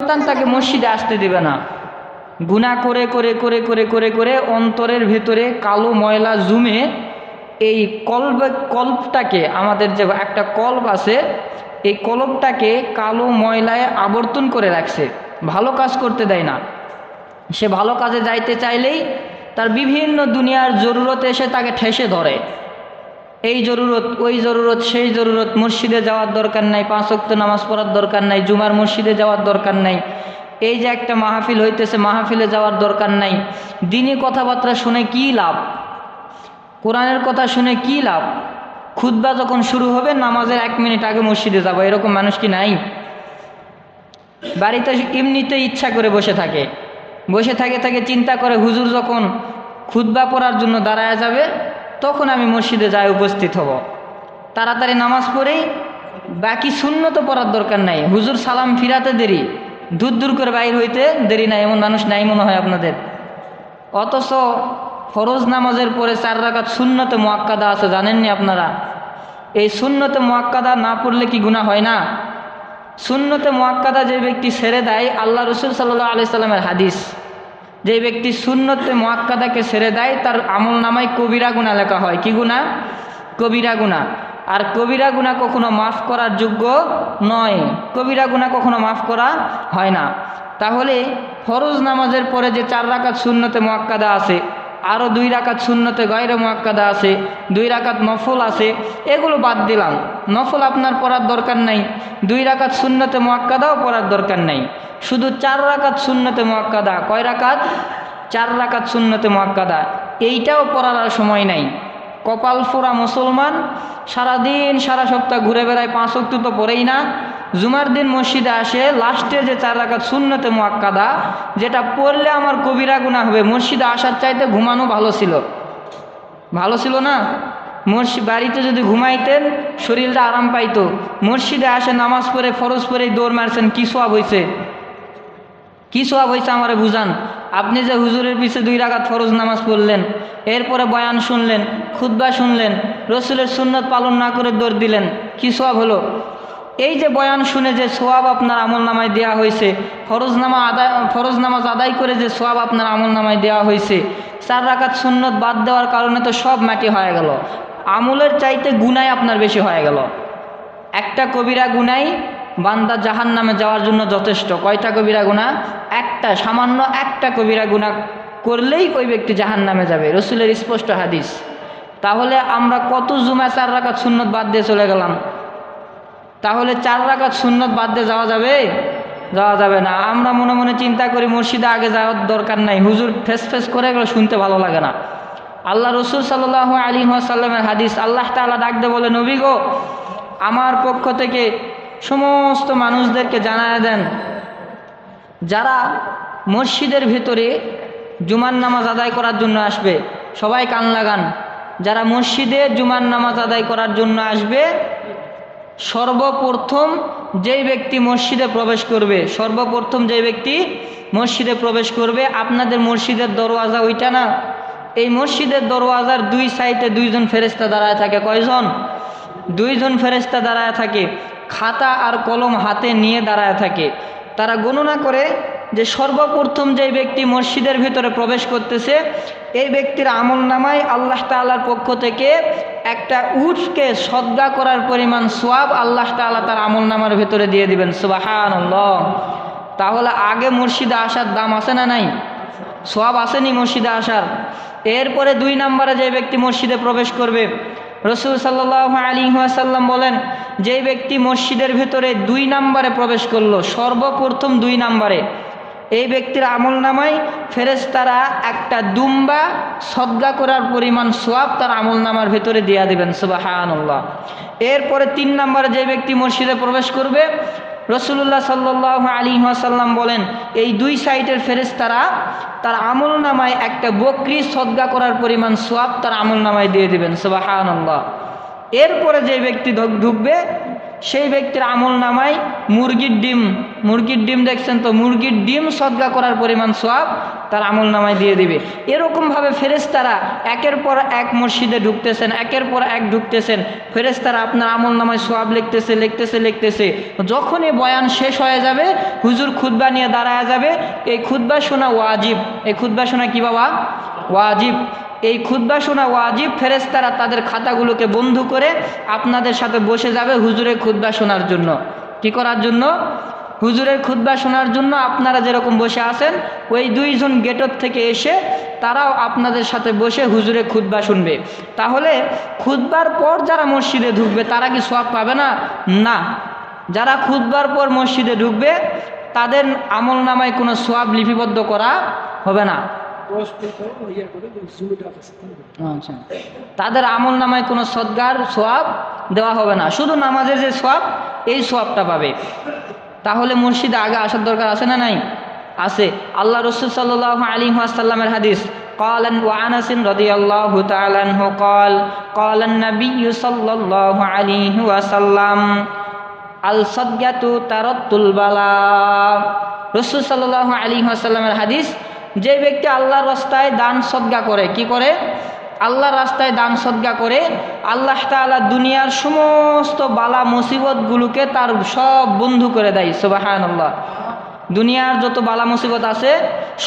শয়তান তাকে মসজিদে আসতে দেবে না। গুনাহ করে করে করে করে করে করে অন্তরের ভেতরে কালো ময়লা জমে এই কল্পটাকে, আমাদের যে একটা কল্প আছে, এই কল্পটাকে কালো ময়লায় আবর্তন করে রাখছে, ভালো কাজ করতে দেয় না। সে ভালো কাজে যাইতে চাইলেই তার বিভিন্ন দুনিয়ার জরুরতে এসে তাকে ঠেসে ধরে। এই জরুরত, ওই জরুরত, সেই জরুরত, মসজিদে যাওয়ার দরকার নাই, 5 ওয়াক্ত নামাজ পড়ার দরকার নাই, জুমার মসজিদে যাওয়ার দরকার নাই, এই যে একটা মাহফিল হইতেছে মাহফিলে যাওয়ার দরকার নাই, দিনী কথাবার্তা শুনে কি লাভ, কোরআনের কথা শুনে কি লাভ, খুতবা যখন শুরু হবে নামাজের 1 মিনিট আগে মসজিদে যাব, এরকম মানুষ কি নাই? বাড়িতে এমনিতে ইচ্ছা করে বসে থাকে, বসে থাকে চিন্তা করে হুজুর যখন খুতবা পড়ার জন্য দাঁড়ায় যাবে তখন আমি মসজিদে যাই উপস্থিত হব, তাড়াতাড়ি নামাজ পড়েই বাকি সুন্নত পড়ার দরকার নাই, হুজুর সালাম ফিরাতে দেরি, দূর করে বাইর হইতে দেরি নাই, এমন মানুষ নাই মনে হয় আপনাদের। অথচ ফরজ নামাজের পরে 4 রাকাত সুন্নতে মুআক্কাদা আছে, জানেননি আপনারা? এই সুন্নতে মুআক্কাদা না পড়লে কি গুনাহ হয় না? সুন্নতে মুআক্কাদা যে ব্যক্তি ছেড়ে দেয়, আল্লাহ রসুল সাল্লাল্লাহু আলাইহি সাল্লামের হাদিস, যে ব্যক্তি সুন্নতে মুআক্কাদাকে ছেড়ে দেয় তার আমল নামায় কবিরা গুনাহ লেখা হয়। কি গুনাহ? কবিরা গুনাহ। আর কবিরা গুনাহ কখনো মাফ করার যোগ্য নয়, কবিরা গুনাহ কখনো মাফ করা হয় না। তাহলে ফরজ নামাজের পরে যে 4 রাকাত সুন্নতে মুআক্কাদা আছে, আরও 2 রাকাত সুন্নতে গায়রে মুআক্কাদা আছে, 2 রাকাত নফল আছে, এগুলো বাদ দিলাম, নফল আপনার পড়ার দরকার নাই, 2 রাকাত সুন্নতে মুআক্কাদাও পড়ার দরকার নাই, শুধু 4 রাকাত সুন্নতে মুআক্কাদা। কয় রাকাত? 4 রাকাত সুন্নতে মুআক্কাদা, এইটাও পড়ার আর সময় নাই। কপাল ফোড়া মুসলমান, সারাদিন সারা সপ্তাহ ঘুরে বেড়ায়, 5 ওয়াক্ত তো পড়েই না, জুমার দিন মসজিদে আসে, লাস্টে যে 4 রাকাত সুন্নতে মুআক্কাদা, যেটা পড়লে আমার কবিরা গুনাহ হবে, মসজিদে আসার চাইতে ঘুমানো ভালো ছিল। ভালো ছিল না? বাড়িতে যদি ঘুমাইতেন শরীরটা আরাম পাইতো, মসজিদে আসে নামাজ পড়ে ফরজ পড়েই দৌড় মারছেন, কি সওয়াব হয়েছে? কি সওয়াব হয়েছে আমারে বুঝান। আপনি যে হুজুরের পিছে 2 রাকাত ফরজ নামাজ পড়লেন, এরপরে বয়ান শুনলেন, খুতবা শুনলেন, রসুলের সুন্নত পালন না করে দৌড় দিলেন, কি সওয়াব হলো? এই যে বয়ান শুনে যে সওয়াব আপনার আমল নামায় দেওয়া হয়েছে, ফরজ নামাজ আদায় করে যে সওয়াব আপনার আমল নামায় দেওয়া হয়েছে, 4 রাকাত সুন্নত বাদ দেওয়ার কারণে তো সব মাটি হয়ে গেল, আমলের চাইতে গুনাহ আপনার বেশি হয়ে গেল। একটা কবিরা গুনাহ বান্দা জাহান্নামে যাওয়ার জন্য যথেষ্ট। কয়টা কবিরা গুনাহ? একটা, সামান্য একটা কবিরা গুনাহ করলেই ওই ব্যক্তি জাহান্নামে যাবে, রসুলের স্পষ্ট হাদিস। তাহলে আমরা কত জুমা 4 রাকাত সুন্নত বাদ দিয়ে চলে গেলাম, তাহলে 4 রাকাত সুন্নত বাদ দিয়ে যাওয়া যাবে? যাওয়া যাবে না। আমরা মনে মনে চিন্তা করি মসজিদে আগে যাওয়ার দরকার নাই, হুজুর ফেস করে গেলে শুনতে ভালো লাগে না। আল্লাহ রসুল সাল্লাল্লাহু আলাইহি ওয়াসাল্লামের হাদিস, আল্লাহ তাআলা ডাক দিয়ে বলে, নবী গো, আমার পক্ষ থেকে সমস্ত মানুষদেরকে জানায় দেন, যারা মসজিদের ভেতরে জুমার নামাজ আদায় করার জন্য আসবে, সবাই কান লাগান, যারা মসজিদে জুমার নামাজ আদায় করার জন্য আসবে, সর্বপ্রথম যেই ব্যক্তি মসজিদে প্রবেশ করবে, সর্বপ্রথম যেই ব্যক্তি মসজিদে প্রবেশ করবে, আপনাদের মসজিদের দরওয়াজা ওইটা না, এই মসজিদের দরওয়াজার 2 সাইডে 2 জন ফেরেশতা দাঁড়ায় থাকে। কয়জন? 2 জন ফেরেশতা দাঁড়ায় থাকে, খাতা আর কলম হাতে নিয়ে দাঁড়ায় থাকে। তারা গণনা করে যে সর্বপ্রথম যে ব্যক্তি মসজিদের ভিতরে প্রবেশ করতেছে, এই ব্যক্তির আমল নামায় আল্লাহ তাআলার পক্ষ থেকে একটা উটকে সদকা করার পরিমাণ সওয়াব আল্লাহ তাআলা তার আমল নামার ভিতরে দিয়ে দিবেন। সুবহানাল্লাহ। তাহলে আগে মসজিদে আসার দাম আছে না নাই? সওয়াব আসেনি মসজিদে আসার। এরপরে 2 নম্বরে যে ব্যক্তি মসজিদে প্রবেশ করবে, রসুল সাল্লাল্লাহু আলাইহি ওয়াসাল্লাম বলেন, যে ব্যক্তি মসজিদের ভিতরে 2 নম্বরে প্রবেশ করলো, সর্বপ্রথম 2 নম্বরে, এই ব্যক্তির আমল নামায় ফেরেশতারা একটা দুম্বা সদকা করার পরিমাণ সওয়াব তার আমল নামার ভিতরে দিয়ে দিবেন। সুবহানাল্লাহ। এরপরে 3 নম্বরে যে ব্যক্তি মসজিদে প্রবেশ করবে, রসুলুল্লাহ সাল্লাল্লাহু আলাইহি ওয়াসাল্লাম বলেন, এই 2 সাইডের ফেরেশতারা তার আমল নামায় একটা বকরি সদকা করার পরিমাণ সওয়াব তার আমল নামায় দিয়ে দিবেন। সুবহানাল্লাহ। এরপরে যে ব্যক্তি ঢুকবে, সেই ব্যক্তির আমল নামায় মুরগির ডিম দেখছেন তো, মুরগির ডিম সদকা করার পরিমাণ সওয়াব তার আমল নামায় দিয়ে দিবে। এরকমভাবে ফেরেশতারা একের পর এক মসজিদে ঢুকতেছেন, একের পর এক ঢুকতেছেন, ফেরেশতারা আপনার আমল নামায় সওয়াব লিখতেছে। যখনই বয়ান শেষ হয়ে যাবে, হুজুর খুতবা নিয়ে দাঁড়ায় যাবে। এই খুতবা শোনা ওয়াজিব। এই খুতবা শোনা কি বাবা? ওয়াজিব। এই খুতবা শোনা ওয়াজিব। ফেরেশতারা তাদের খাতাগুলোকে বন্ধ করে আপনাদের সাথে বসে যাবে হুজুরের খুতবা শোনার জন্য। কি করার জন্য? হুজুরের খুতবা শোনার জন্য। আপনারা যেরকম বসে আছেন, ওই দুইজন গেটর থেকে এসে তারাও আপনাদের সাথে বসে হুজুরের খুতবা শুনবে। তাহলে খুতবার পর যারা মসজিদে ঢুকবে তারা কি সওয়াব পাবে না? না। যারা খুতবার পর মসজিদে ঢুকবে তাদের আমল নামায় কোনো সওয়াব লিপিবদ্ধ করা হবে না। আচ্ছা, তাদের আমল নামায় কোনো সদকার সওয়াব দেওয়া হবে না, শুধু নামাজের যে সওয়াব এই সওয়াবটা পাবে। তাহলে মসজিদে আগে আসার দরকার আছে না নাই? আছে। আল্লাহ রাসূল সাল্লাল্লাহু আলাইহি ওয়াসাল্লামের হাদিস, قال وأنس رضي الله تعالى عنه قال النبي صلى الله عليه وسلم الصدقة ترد البلاء। রাসূল সাল্লাল্লাহু আলাইহি ওয়াসাল্লামের হাদিস, যে ব্যক্তি আল্লাহর রাস্তায় দান সদকা করে, কি করে? আল্লাহর রাস্তায় দান সদকা করে, আল্লাহ তাআলা দুনিয়ার সমস্ত বালা মুসিবতগুলোকে তার সব বন্ধ করে দেয়। সুবহানাল্লাহ। দুনিয়ার যত বালা মুসিবত আছে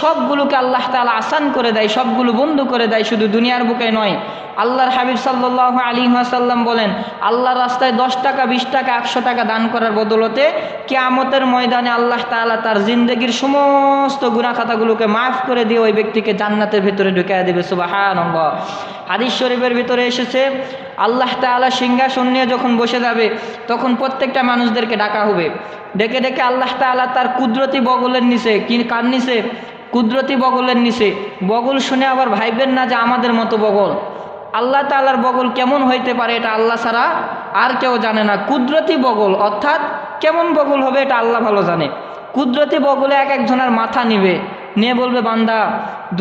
সবগুলোকে আল্লাহ তাআলা আসান করে দেয়, সবগুলো বন্ধ করে দেয়। শুধু দুনিয়ার বুকে নয়, আল্লাহর হাবিব সাল্লাল্লাহু আলাইহি ওয়াসাল্লাম বলেন, আল্লাহর রাস্তায় 10 টাকা, 20 টাকা, 100 টাকা দান করার বদলতে কিয়ামতের ময়দানে আল্লাহ তাআলা তার জিন্দেগির সমস্ত গুনাহ খাতাগুলোকে মাফ করে দিয়ে ওই ব্যক্তিকে জান্নাতের ভিতরে ঢুকিয়ে দেবে। সুবহানাল্লাহ। হাদিস শরীফের ভিতরে এসেছে, আল্লাহ তাআলা সিংহাসন নিয়ে যখন বসে যাবে তখন প্রত্যেকটা মানুষদেরকে ডাকা হবে। ডেকে ডেকে আল্লাহ তাআলা তার কুদরতি বগলের নিচে, কার নিচে? কুদরতি বগলের নিচে। বগল শুনে আবার ভাইবেন না যে আমাদের মতো বগল। আল্লাহ তাআলার বগল কেমন হইতে পারে এটা আল্লাহ ছাড়া আর কেউ জানে না। কুদরতি বগল, অর্থাৎ কেমন বগল হবে এটা আল্লাহ ভালো জানে। কুদরতি বগলে এক একজনের মাথা নিবে, নিয়ে বলবে, বান্দা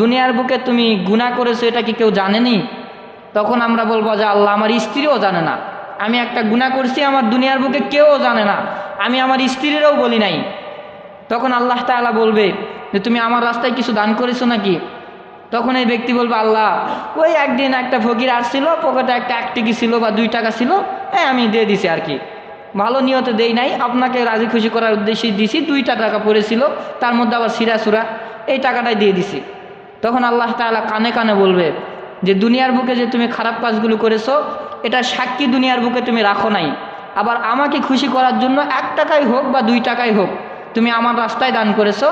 দুনিয়ার বুকে তুমি গুনাহ করেছো, এটা কি কেউ জানেনি? তখন আমরা বলবো যে আল্লাহ আমার স্ত্রীও জানে না, আমি একটা গুনাহ করছি, আমার দুনিয়ার বুকে কেউ জানে না, আমি আমার স্ত্রীরও বলি নাই। তখন আল্লাহ তাআলা বলবে যে তুমি আমার রাস্তায় কিছু দান করেছো নাকি? তখন এই ব্যক্তি বলবে, আল্লাহ ওই একদিন একটা ফকির আসছিল, পকেটে একটা 1 টাকা ছিল বা 2 টাকা ছিল, আমি দিয়ে দিছি আর কি, ভালো নিয়তে দেই নাই, আপনাকে রাজি খুশি করার উদ্দেশ্যে দিছি। 2টা টাকা পড়েছিল, তার মধ্যে আবার সিরা সুরা, এই টাকাটাই দিয়ে দিছি। তখন আল্লাহ তাআলা কানে কানে বলবে যে দুনিয়ার বুকে যে তুমি খারাপ কাজগুলো করেছো এটা সাক্ষী দুনিয়ার বুকে তুমি রাখো নাই, আবার আমাকে খুশি করার জন্য 1 টাকাই হোক বা 2 টাকাই হোক তুমি আমার রাস্তায় দান করেছো,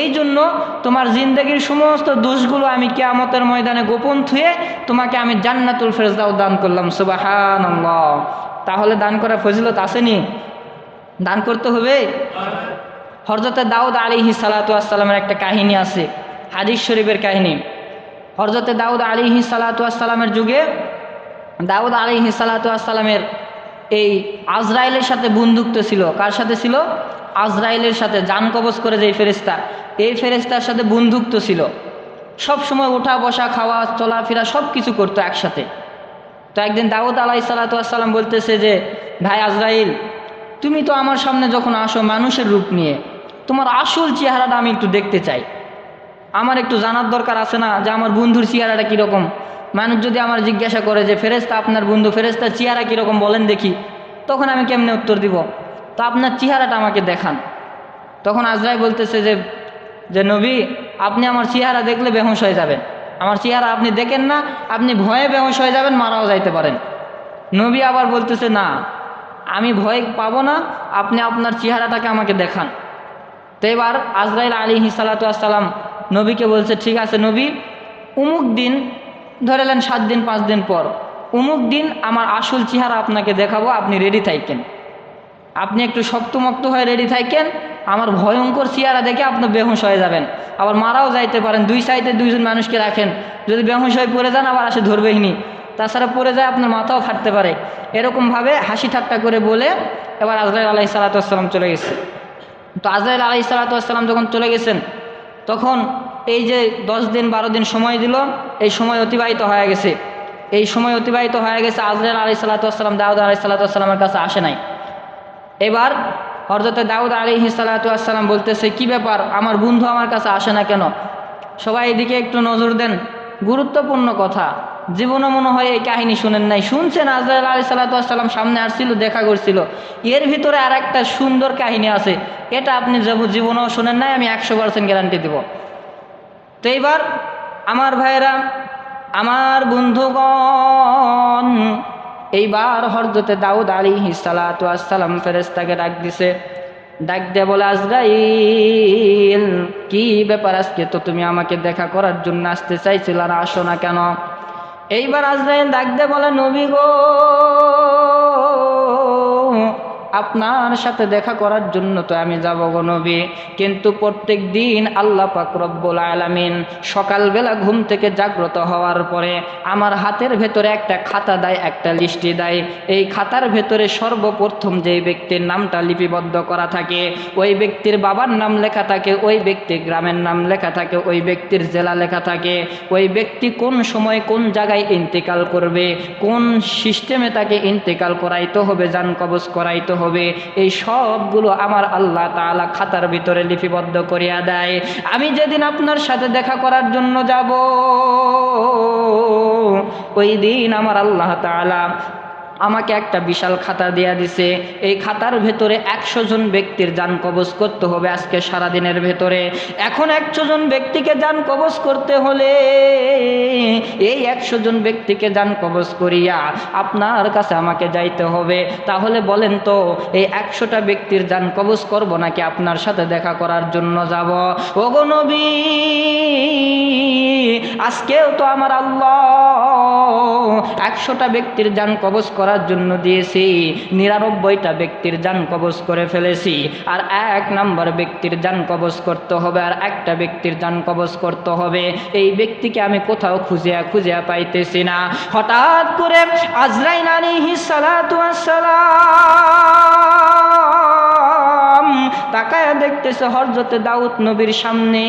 এই জন্য তোমার জিন্দেগির সমস্ত দোষগুলো আমি কিয়ামতের ময়দানে গোপন থুয়ে তোমাকে আমি জান্নাতুল ফেরদাউস দান করলাম। সুবহানাল্লাহ। তাহলে দান করার ফজিলত আসেনি? দান করতে হবে। হযরত দাউদ আলাইহিস সালাতু ওয়াস সালামের একটা কাহিনী আছে, হাদিস শরীফের কাহিনী। হযরত দাউদ আলাইহিস সালাতু ওয়াস সালামের যুগে দাউদ আলাইহিস সালাতু ওয়াস সালামের এই আজরাইলের সাথে বন্ধুত্ব ছিল। কার সাথে ছিল? আজরাইলের সাথে। জান কবজ করে যে ফেরেশতা, এই ফেরেশতার সাথে বন্ধুত্ব ছিল। সব সময় ওঠা বসা, খাওয়া, চলাফেরা সব কিছু করতো একসাথে। তো একদিন দাউদ আলাইহিস সালাতু ওয়াস সালাম বলতেছে যে, ভাই আজরাইল, তুমি তো আমার সামনে যখন আসো মানুষের রূপ নিয়ে, তোমার আসল চেহারাটা আমি একটু দেখতে চাই, আমার একটু জানার দরকার আছে না যে আমার বন্ধুর চেহারাটা কীরকম। মানুষ যদি আমার জিজ্ঞাসা করে যে ফেরেশতা আপনার বন্ধু, ফেরেশতার চেহারা কীরকম বলেন দেখি, তখন আমি কেমনে উত্তর দিব? তো আপনার চেহারাটা আমাকে দেখান। তখন আজরাইল বলতেছে যে নবী, আপনি আমার চেহারা দেখলে বেহুশ হয়ে যাবেন, আমার চেহারা আপনি দেখেন না, আপনি ভয়ে বেহুশ হয়ে যাবেন, মারাও যাইতে পারেন। নবী আবার বলতেছে, না আমি ভয় পাবো না, আপনি আপনার চেহারাটাকে আমাকে দেখান। তো এবার আজরাইল আলাইহিস সালাতু ওয়াস সালাম নবীকে বলছে, ঠিক আছে নবী, অমুক দিন, ধরে নেন 7 দিন 5 দিন পর, অমুক দিন আমার আসল চেহারা আপনাকে দেখাবো, আপনি রেডি থাকেন, আপনি একটু শক্তমক্ত হয়ে রেডি থাকেন, আমার ভয়ঙ্কর চেহারা দেখে আপনি বেহুশ হয়ে যাবেন, আবার মারাও যাইতে পারেন। 2 সাইডে 2জন মানুষকে রাখেন, যদি বেহুশ হয়ে পড়ে যান আবার আসে ধরবেইনি, তাছাড়া পড়ে যায় আপনার মাথাও ফাটতে পারে। এরকমভাবে হাসি ঠাট্টা করে বলে এবার আজরাইল আলাইহিস সালাতু ওয়াস সালাম চলে গেছে। তো আজরাইল আলাইহিস সালাতু ওয়াস সালাম যখন চলে গেছেন, তখন এই যে 10 দিন 12 দিন সময় দিল, এই সময় অতিবাহিত হয়ে গেছে। এই সময় অতিবাহিত হয়ে গেছে, আজরাইল আলাইহিস সালাতু ওয়াস সালাম দাউদ আলাইহিস সালাতু ওয়াস সালামের কাছে আসে নাই। এবার হযরত দাউদ আলাইহিস সালাতু ওয়াস সালাম বলতেছে, কি ব্যাপার, আমার বন্ধু আমার কাছে আসে না কেন? সবাই এদিকে একটু নজর দেন, গুরুত্বপূর্ণ কথা। জীবনে মনে হয় এই কাহিনী শুনেন নাই, শুনছেন আজরাইল আলাইহিস সালাতু ওয়াস সালাম সামনে আসছিল, দেখা করছিল। এর ভিতরে আর একটা সুন্দর কাহিনী আছে, এটা আপনি জীবনেও শুনেন নাই, আমি 100% গ্যারান্টি দেব। তো এইবার আমার ভাইয়েরা, আমার বন্ধুগণ, এইবার হযরত দাউদ আলাইহিস সালাতু ওয়াস সালাম ফেরেশতাকে ডাক দিছে। ডাক দিয়ে বলে, আজরাইল, কি ব্যাপার, আজকে তো তুমি আমাকে দেখা করার জন্য আসতে চাইছিল, আর আসো না কেন? এইবার আজরাইল ডাক দিয়ে বলে, নবী গো, আপনার সাথে দেখা করার জন্য তো আমি যাব গো নবী, কিন্তু প্রত্যেক দিন আল্লাহ পাক রব্বুল আলামিন সকালবেলা ঘুম থেকে জাগ্রত হওয়ার পরে আমার হাতের ভেতরে একটা খাতা দেয়, একটা লিস্টি দেয়। এই খাতার ভেতরে সর্বপ্রথম যেই ব্যক্তির নামটা লিপিবদ্ধ করা থাকে, ওই ব্যক্তির বাবার নাম লেখা থাকে, ওই ব্যক্তির গ্রামের নাম লেখা থাকে, ওই ব্যক্তির জেলা লেখা থাকে, ওই ব্যক্তি কোন সময় কোন জায়গায় ইন্তেকাল করবে, কোন সিস্টেমে তাকে ইন্তেকাল করাইতে হবে, জান কবজ করাইতে হবে, এই সবগুলো আমার আল্লাহ তাআলা খাতার ভিতরে লিপিবদ্ধ করিয়া দেয়। আমি যেদিন আপনার সাথে দেখা করার জন্য যাব, ওই দিন আমার আল্লাহ তাআলা আমাকে একটা বিশাল খাতা দেয়া দিছে। এই খাতার ভেতরে 100 জন ব্যক্তির জান কবজ করতে হবে আজকে সারাদিনের ভেতরে। এখন 100 জন ব্যক্তিকে জান কবজ করতে হলে এই 100 জন ব্যক্তিকে জান কবজ করিয়া আপনার কাছে আমাকে যাইতে হবে। তাহলে বলেন তো, এই 100টা ব্যক্তির জান কবজ করব নাকি আপনার সাথে দেখা করার জন্য যাব? ওগো নবী, আজকেও তো আমার আল্লাহ 100টা ব্যক্তির জান কবজ করার জন্য দিয়েছি, 99টা ব্যক্তির জান কবজ করে ফেলেছি, আর 1 নাম্বার ব্যক্তির জান কবজ করতে হবে, আর একটা ব্যক্তির জান কবজ করতে হবে। এই ব্যক্তিকে আমি কোথাও খুঁজিয়া পাইতেছি না। হঠাৎ করে আজরাইল আলাইহিস সালাতু ওয়াস সালাম তাকায়া দেখতেছে হযরত দাউদ নবীর সামনে।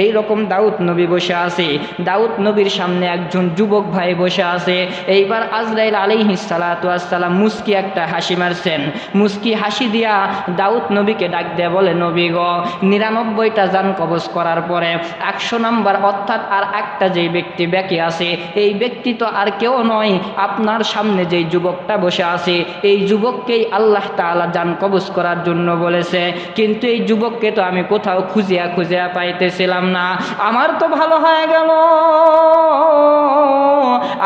এই রকম দাউদ নবী বসে আছে, দাউদ নবীর সামনে একজন যুবক ভাই বসে আছে। এইবার আজরাইল আলাইহিস সালাতু ওয়াস সালাম মুস্কি একটা হাসি মারছেন। মুস্কি হাসি দিয়া দাউদ নবীকে ডাক দেয়া বলে, নবী গো, 99টা জান কবজ করার পরে 100 নাম্বার, অর্থাৎ আর একটা যেই ব্যক্তি বাকি আছে, এই ব্যক্তি তো আর কেউ নয়, আপনার সামনে যেই যুবকটা বসে আছে, এই যুবককেই আল্লাহ তাআলা জান কবজ করার জন্য বলেছে। কিন্তু এই যুবককে তো আমি কোথাও খুঁজিয়া পাইতেছিলাম না। আমার তো ভালো হয়ে গেল,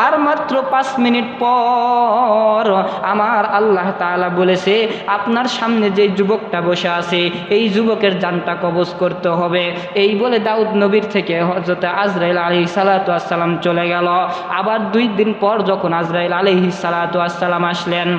আর মাত্র 5 মিনিট পর আমার আল্লাহ তাআলা বলেছে, আপনার সামনে যে যুবকটা বসে আছে, এই যুবকের জানটা কবজ করতে হবে। এই বলে দাউদ নবীর থেকে হযরত আজরাইল আলাইহিস সালাতু ওয়াস সালাম চলে গেল। আবার 2 দিন পর যখন আজরাইল আলাইহিস সালাতু ওয়াস সালাম আসলেন,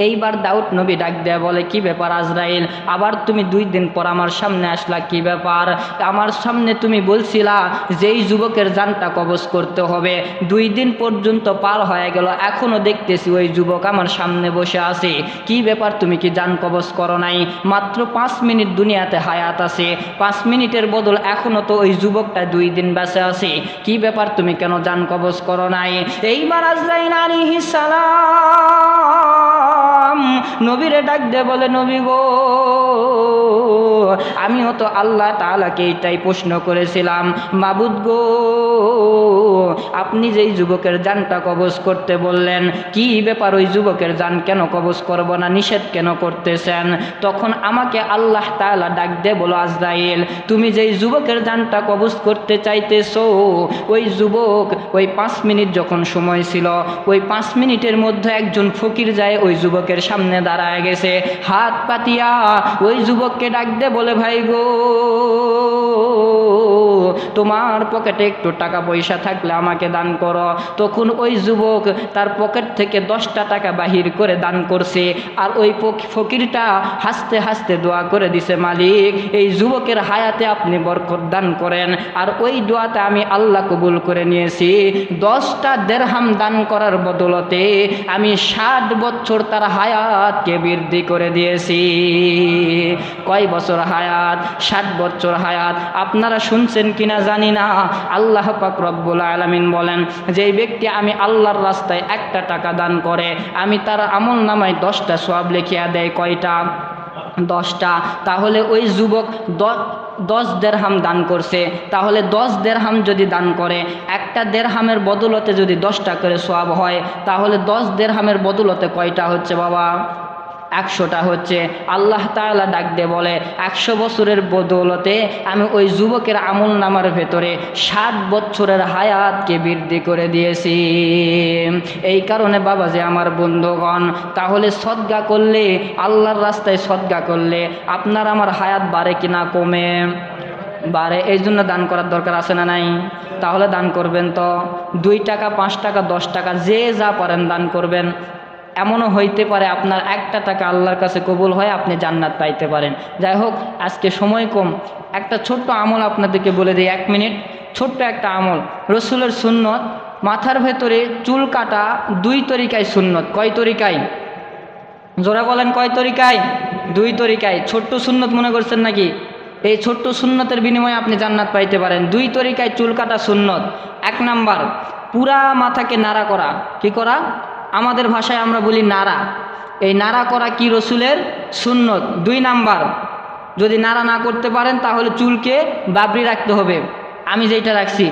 এইবার দাউদ নবী ডাক দেয়া বলে, কি ব্যাপার আজরাইল, আবার তুমি 2 দিন পর আমার সামনে আসলা, কি ব্যাপার? আমার সামনে তুমি বলছিলা যেই যুবকের জানটা কবজ করতে হবে, 2 দিন পর্যন্ত পার হয়ে গেল, এখনো দেখতেছি ওই যুবক আমার সামনে বসে আছে, কি ব্যাপার, তুমি কি জান কবজ করো নাই? মাত্র 5 মিনিট দুনিয়াতে হায়াত আছে, 5 মিনিটের বদল এখনো তো ওই যুবকটা 2 দিন বেঁচে আছে, কি ব্যাপার, তুমি কেন জান কবজ করো নাই? এইবার আজরাইল আলাইহিস সালাম নবীরে ডাক দে বলে, নবী গো, আমিও তো আল্লাহ তাআলাকে এইটাই প্রশ্ন করেছিলাম, মাবুদ গো, আপনি যেই যুবকের জানটা কবজ করতে বললেন, কি ব্যাপার, ওই যুবকের জান কেন কবজ করব না, নিষেধ কেন করতেছেন? তখন আমাকে আল্লাহ তাআলা ডাক দে বলো, আজরাইল, তুমি যেই যুবকের জানটা কবজ করতে চাইতেছো, ওই যুবক, ওই 5 মিনিট যখন সময় ছিল, ওই 5 মিনিটের মধ্যে একজন ফকির যায় ওই যুবকের সামনে দাঁড়ায় গেছে, হাত পাতিয়া ওই যুবককে ডাক দে বলে, ভাই গো, তোমার পকেটে একটু টাকা পয়সা থাকলে আমাকে দান করো। তখন ওই যুবক তার পকেট থেকে 10টা টাকা বাহির করে দান করছে, আর ওই ফকিরটা হাসতে হাসতে দোয়া করে দিছে, মালিক, এই যুবকের হায়াতে আপনি বরকত দান করেন। আর ওই দোয়াতে আমি আল্লাহ কবুল করে নিয়েছি। 10টা দিরহাম দান করার বদলতে আমি 60 বছর তার হায়াতকে বৃদ্ধি করে দিয়েছি। কয় বছর হায়াত? 60 বছর হায়াত। আপনারা শুনছেন কিনা জানি না। আল্লাহ পাক রব্বুল আলামিন বলেন, যেই ব্যক্তি আমি আল্লাহর রাস্তায় 1 টাকা দান করে আমি তার আমল নামায় 10টা সওয়াব লিখিয়া দেয়। কয়টা? 10টা। তাহলে ওই যুবক 10 দেরহাম দান করছে, তাহলে 10 দেরহাম যদি দান করে, একটা দেরহামের বদলতে যদি 10টা করে সওয়াব হয়, তাহলে 10 দেরহামের বদলতে কয়টা হচ্ছে বাবা? 100টা হচ্ছে। আল্লাহ তাআলা ডাক দিয়ে বলে, 100 বছরের বদৌলতে আমি ওই যুবকের আমল নামার ভেতরে 60 বছরের হায়াতকে বৃদ্ধি করে দিয়েছি। এই কারণে বাবা যে আমার বন্ধুগণ, তাহলে সদকা করলে, আল্লাহর রাস্তায় সদকা করলে আপনার আমার হায়াত বাড়ে কিনা কমে? বাড়ে। এই জন্য দান করার দরকার আছে না নাই? তাহলে দান করবেন তো। 2 টাকা, 5 টাকা, 10 টাকা, যে যা পারেন দান করবেন। এমনও হইতে পারে আপনার 1টা টাকা আল্লাহর কাছে কবুল হয়, আপনি জান্নাত পাইতে পারেন। যাই হোক, আজকে সময় কম, একটা ছোট্ট আমল আপনাদেরকে বলে দিই, 1 মিনিট। ছোট্ট একটা আমল, রসুলের সুন্নত, মাথার ভেতরে চুল কাটা 2 তরিকায় সুন্নত। কয় তরিকায়? জোরা বলেন, কয় তরিকায়? 2 তরিকায়। ছোট্ট সুন্নত মনে করছেন নাকি? এই ছোট্ট সুন্নতের বিনিময়ে আপনি জান্নাত পাইতে পারেন। 2 তরিকায় চুল কাটা সুন্নত। 1 নাম্বার, পুরা মাথাকে নাড়া করা। কি করা? আমাদের ভাষায় আমরা বলি নাড়া। এই নাড়া করা কি রসুলের সুন্নত। 2 নাম্বার, যদি নাড়া না করতে পারেন তাহলে চুলকে বাবরি রাখতে হবে। আমি যেটা রাখছি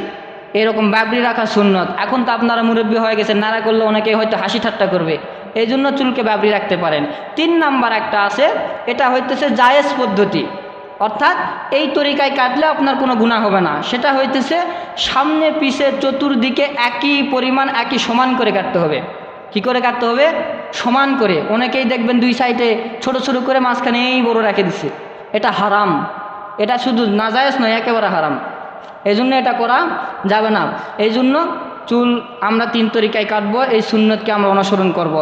এরকম বাবরি রাখা সুন্নত। এখন তো আপনারা মুরব্বী হয়ে গেছেন, নাড়া করলে অনেকে হয়তো হাসি ঠাট্টা করবে, এই জন্য চুলকে বাবরি রাখতে পারেন। 3 নাম্বার একটা আছে, এটা হইতেছে জায়েজ পদ্ধতি, অর্থাৎ এই তরিকায় কাটলে আপনার কোনো গুনাহ হবে না। সেটা হইতেছে সামনে পিছে চতুর্দিকে একই পরিমাণ, একই সমান করে কাটতে হবে। কি করে কাটতে হবে? সমান করে। অনেকেই দেখবেন 2 সাইডে ছোট ছোট করে, মাঝখানে এই বড় রেখে দিচ্ছে। এটা হারাম। এটা শুধু নাজায়েজ নয়, একেবারে হারাম। এই জন্য এটা করা যাবে না। এই জন্য চুল আমরা 3 তরিকায় কাটবো। এই সুন্নতকে আমরা অনুসরণ করব।